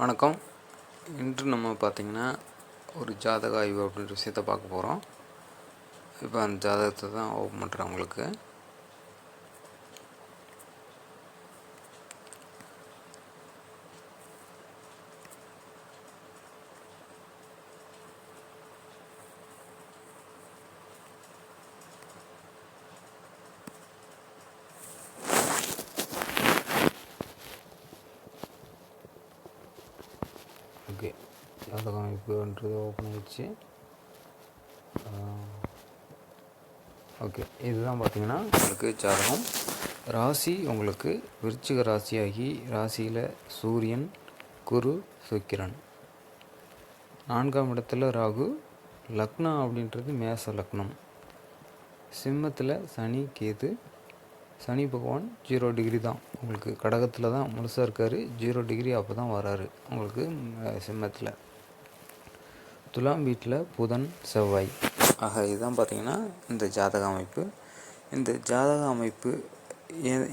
வணக்கம். இன்று நம்ம பார்த்திங்கன்னா ஒரு ஜாதக ஆய்வு அப்படின்ற விஷயத்தை பார்க்க போகிறோம். இப்போ அந்த ஜாதகத்தை தான் ஓப்பன் பண்ணுறேன் உங்களுக்கு. ஓகே, ஜாதக அமைப்புன்றது ஓப்பன் ஆகிடுச்சு. ஓகே, இதுதான் பார்த்திங்கன்னா உங்களுக்கு ஜாதகம். ராசி உங்களுக்கு விருச்சிக ராசியாகி ராசியில் சூரியன், குரு, சுக்கிரன். 4ஆம் இடத்துல ராகு. லக்னம் அப்படின்றது மேச லக்னம். சிம்மத்தில் சனி, கேது. சனி பகவான் 0 டிகிரி தான் உங்களுக்கு, கடகத்தில் தான் முழுசாக இருக்கார். 0 டிகிரி அப்போ தான் வராரு உங்களுக்கு சிம்மத்தில். துலாம் வீட்டில் புதன், செவ்வாய். ஆக இதுதான் பார்த்திங்கன்னா இந்த ஜாதக அமைப்பு. இந்த ஜாதக அமைப்பு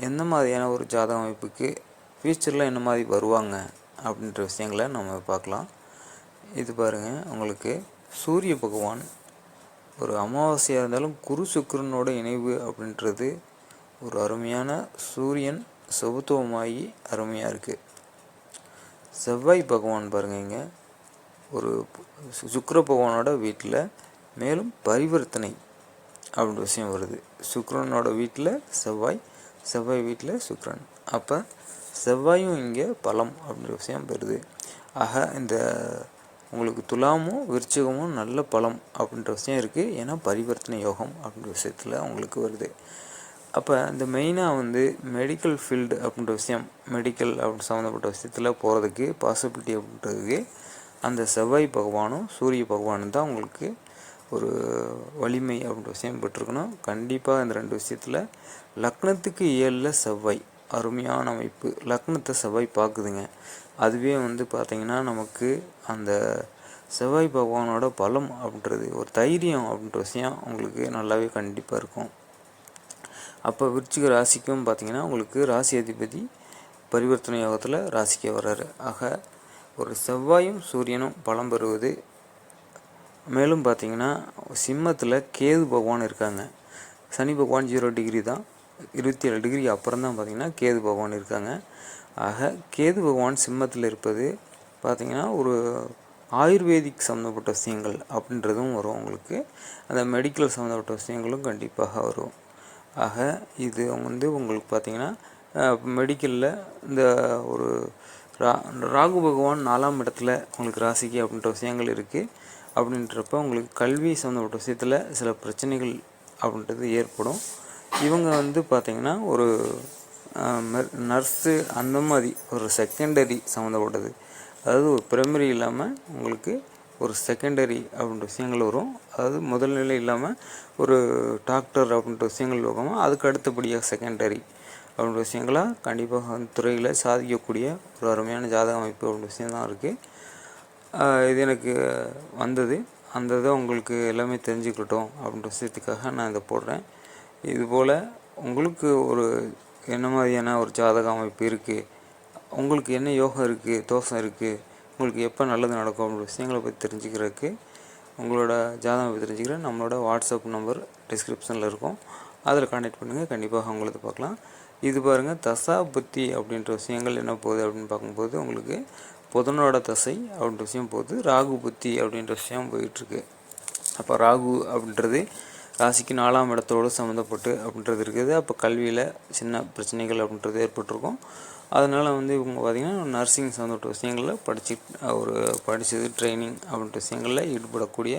எந்த மாதிரியான ஒரு ஜாதக அமைப்புக்கு ஃப்யூச்சரில் என்ன மாதிரி வருவாங்க அப்படின்ற விஷயங்களை நம்ம பார்க்கலாம். இது பாருங்கள், உங்களுக்கு சூரிய பகவான் ஒரு அமாவாசையாக இருந்தாலும் குரு சுக்கிரனோட இணைவு அப்படின்றது ஒரு அருமையான, சூரியன் செபத்துவமாகி அருமையாக இருக்குது. செவ்வாய் பகவான் பாருங்க, இங்கே ஒரு சுக்கிர பகவானோட வீட்டில் மேலும் பரிவர்த்தனை அப்படின்ற விஷயம் வருது. சுக்கிரனோட வீட்டில் செவ்வாய், செவ்வாய் வீட்டில் சுக்கிரன். அப்போ செவ்வாயும் இங்கே பலம் அப்படின்ற விஷயம் வருது. ஆக இந்த உங்களுக்கு துலாமும் விருச்சிகமும் நல்ல பலம் அப்படின்ற விஷயம் இருக்குது. ஏன்னா பரிவர்த்தனை யோகம் அப்படின்ற விஷயத்தில் உங்களுக்கு வருது. அப்போ இந்த மெயினாக மெடிக்கல் ஃபீல்டு அப்படின்ற விஷயம், மெடிக்கல் அப்படின்னு சம்மந்தப்பட்ட விஷயத்தில் போகிறதுக்கு பாசிபிலிட்டி அப்படின்றதுக்கு அந்த செவ்வாய் பகவானும் சூரிய பகவானும் தான் உங்களுக்கு ஒரு வலிமை அப்படின்ற விஷயம் பெற்றிருக்கணும். கண்டிப்பாக இந்த 2 விஷயத்தில் லக்னத்துக்கு 7ல் செவ்வாய் அருமையான அமைப்பு. லக்னத்தை செவ்வாய் பார்க்குதுங்க. அதுவே பார்த்திங்கன்னா நமக்கு அந்த செவ்வாய் பகவானோட பலம் அப்படின்றது ஒரு தைரியம் அப்படின்ற விஷயம் உங்களுக்கு நல்லாவே கண்டிப்பாக இருக்கும். அப்போ விருச்சிக ராசிக்கும் பார்த்திங்கன்னா உங்களுக்கு ராசி அதிபதி பரிவர்த்தனை யோகத்தில் ராசிக்கே வர்றாரு. ஆக ஒரு செவ்வாயும் சூரியனும் பலம் பெறுவது. மேலும் பார்த்திங்கன்னா சிம்மத்தில் கேது பகவான் இருக்காங்க. சனி பகவான் 0 டிகிரி தான், 27 டிகிரி அப்புறம் தான் பார்த்திங்கன்னா கேது பகவான் இருக்காங்க. ஆக கேது பகவான் சிம்மத்தில் இருப்பது பார்த்திங்கன்னா ஒரு ஆயுர்வேதிக் சம்மந்தப்பட்ட விஷயங்கள் அப்படின்றதும் வரும் உங்களுக்கு. அந்த மெடிக்கல் சம்மந்தப்பட்ட விஷயங்களும் கண்டிப்பாக வரும். ஆக இது உங்களுக்கு பார்த்திங்கன்னா மெடிக்கலில் இந்த ஒரு ராகு பகவான் 4ஆம் இடத்துல உங்களுக்கு ராசிக்கு அப்படின்ற விஷயங்கள் இருக்குது. அப்படின்றப்ப உங்களுக்கு கல்வி சம்மந்தப்பட்ட விஷயத்தில் சில பிரச்சனைகள் அப்படின்றது ஏற்படும். இவங்க பார்த்திங்கன்னா ஒரு நர்ஸு அந்த மாதிரி ஒரு செகண்டரி சம்மந்தப்பட்டது, அதாவது ஒரு பிரைமரி இல்லாமல் உங்களுக்கு ஒரு செகண்டரி அப்படின்ற விஷயங்கள் வரும். அதாவது முதல் நிலை இல்லாமல் ஒரு டாக்டர் அப்படின்ற விஷயங்கள் வரும். அதுக்கு அடுத்தபடியாக செகண்டரி அப்படின்ற விஷயங்களாக கண்டிப்பாக துறையில் சாதிக்கக்கூடிய ஒரு அருமையான ஜாதக அமைப்பு அப்படின்ற விஷயம்தான் இருக்குது. இது எனக்கு வந்தது. அந்த இதை உங்களுக்கு எல்லாமே தெரிஞ்சுக்கிட்டோம் அப்படின்ற விஷயத்துக்காக நான் இதை போடுறேன். இதுபோல் உங்களுக்கு ஒரு என்ன மாதிரியான ஒரு ஜாதக அமைப்பு இருக்குது, உங்களுக்கு என்ன யோகம் இருக்குது, தோஷம் இருக்குது, உங்களுக்கு எப்போ நல்லது நடக்கும் அப்படின்ற விஷயங்களை பற்றி தெரிஞ்சுக்கிறதுக்கு உங்களோட ஜாதகம் பற்றி தெரிஞ்சுக்கிற நம்மளோட வாட்ஸ்அப் நம்பர் டிஸ்கிரிப்ஷனில் இருக்கும். அதில் கான்டாக்ட் பண்ணுங்கள். கண்டிப்பாக உங்களுக்கு பார்க்கலாம். இது பாருங்கள், தசா புத்தி அப்படின்ற விஷயங்கள் என்ன போகுது அப்படின்னு பார்க்கும்போது உங்களுக்கு புதனோட தசை அப்படின்ற விஷயம் போகுது. ராகு புத்தி அப்படின்ற விஷயம் போயிட்டுருக்கு. அப்போ ராகு அப்படின்றது ராசிக்கு 4ஆம் இடத்தோடு சம்மந்தப்பட்டு அப்படின்றது இருக்குது. அப்போ கல்வியில் சின்ன பிரச்சனைகள் அப்படின்றது ஏற்பட்டிருக்கும். அதனால் இவங்க பார்த்திங்கன்னா நர்சிங் சம்மந்தப்பட்ட விஷயங்களில் படித்தது ட்ரைனிங் அப்படின்ற விஷயங்களில் ஈடுபடக்கூடிய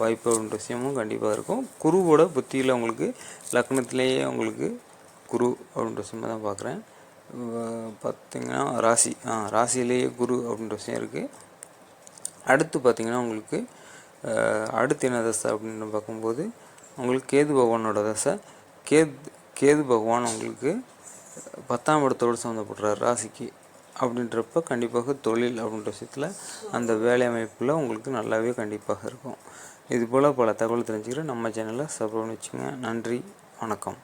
வாய்ப்பு அப்படின்ற விஷயமும் கண்டிப்பாக இருக்கும். குருவோட புத்தியில் உங்களுக்கு லக்னத்திலேயே உங்களுக்கு குரு அப்படின்ற விஷயமாக தான் பார்க்குறேன். பார்த்திங்கன்னா ராசியிலேயே குரு அப்படின்ற விஷயம் இருக்குது. அடுத்து பார்த்திங்கன்னா உங்களுக்கு அடுத்து என்ன தசை அப்படின்னு பார்க்கும்போது உங்களுக்கு கேது பகவானோட தசை. கேது பகவான் உங்களுக்கு 10ஆம் இடத்தோடு சம்மந்தப்படுறார் ராசிக்கு. அப்படின்றப்ப கண்டிப்பாக தொழில் அப்படின்ற விஷயத்தில் அந்த வேலை அமைப்பில் உங்களுக்கு நல்லாவே கண்டிப்பாக இருக்கும். இதுபோல் பல தகவல் தெரிஞ்சுக்கிற நம்ம சேனலை சப்ஸ்கிரைப் பண்ணி வச்சுங்க. நன்றி, வணக்கம்.